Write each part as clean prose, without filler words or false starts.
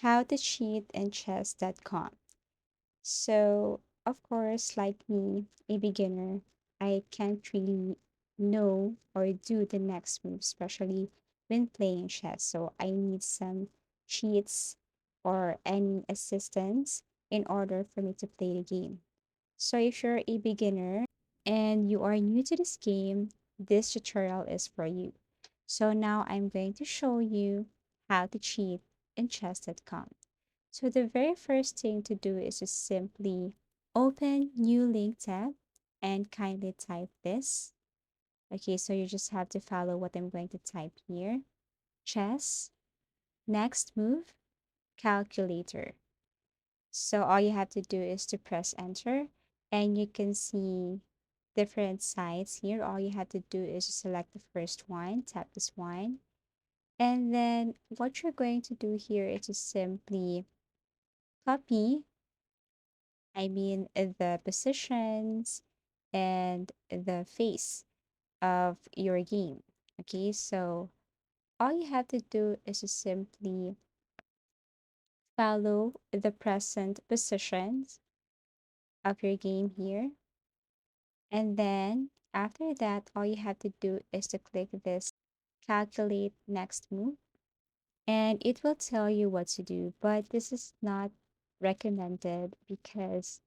how to cheat in chess.com. So, of course, like me, a beginner, I can't really know or do the next move, especially when playing chess. So, I need some cheats or any assistance in order for me to play the game. So, if you're a beginner and you are new to this game, this tutorial is for you. So, now I'm going to show you how to cheat in chess.com. So the very first thing to do is to simply open new link tab and kindly type this. Okay, so you just have to follow what I'm going to type here. Chess, next move, calculator. So all you have to do is to press enter and you can see different sites here. All you have to do is to select the first one, tap this one. And then what you're going to do here is to simply copy the positions and the face of your game. Okay, so all you have to do is to simply follow the present positions of your game here. And then after that, all you have to do is to click this calculate next move and it will tell you what to do. But this is not recommended because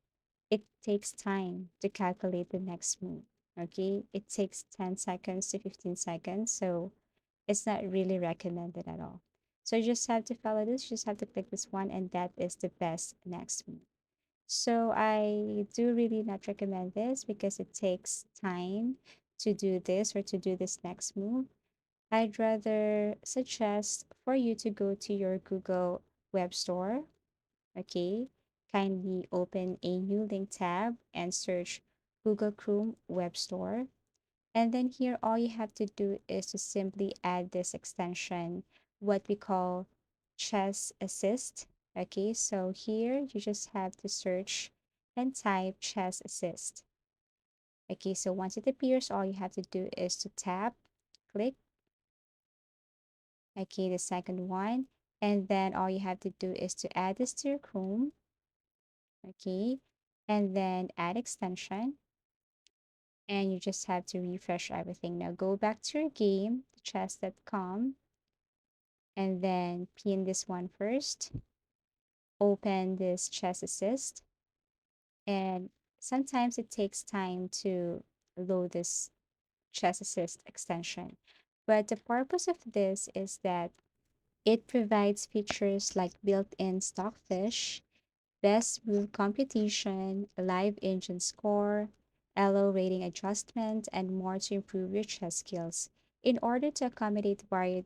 it takes time to calculate the next move. Okay, it takes 10 seconds to 15 seconds, so it's not really recommended at all. So you just have to follow this, you just have to click this one, and that is the best next move. So I do really not recommend this because it takes time to do this or to do this next move. I'd rather suggest for you to go to your Google Web Store. Okay, kindly open a new link tab and search Google Chrome Web Store. And then here, all you have to do is to simply add this extension, what we call Chess Assist. Okay, so here you just have to search and type Chess Assist. Okay, so once it appears, all you have to do is to tap, click, okay, the second one. And then all you have to do is to add this to your Chrome. Okay, and then add extension and you just have to refresh everything. Now go back to your game, chess.com, and then pin this one first, open this chess assist, and sometimes it takes time to load this chess assist extension. But the purpose of this is that it provides features like built-in stockfish, best move computation, live engine score, LO rating adjustment, and more to improve your chess skills. In order to accommodate varied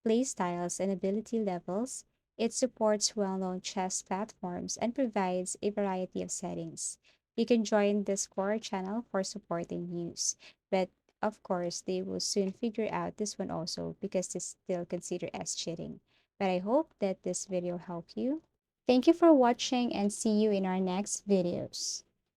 play styles and ability levels, it supports well known chess platforms and provides a variety of settings. You can join the Score channel for support and news, but of course, they will soon figure out this one also because it's still considered as cheating. But I hope that this video helped you. Thank you for watching and see you in our next videos.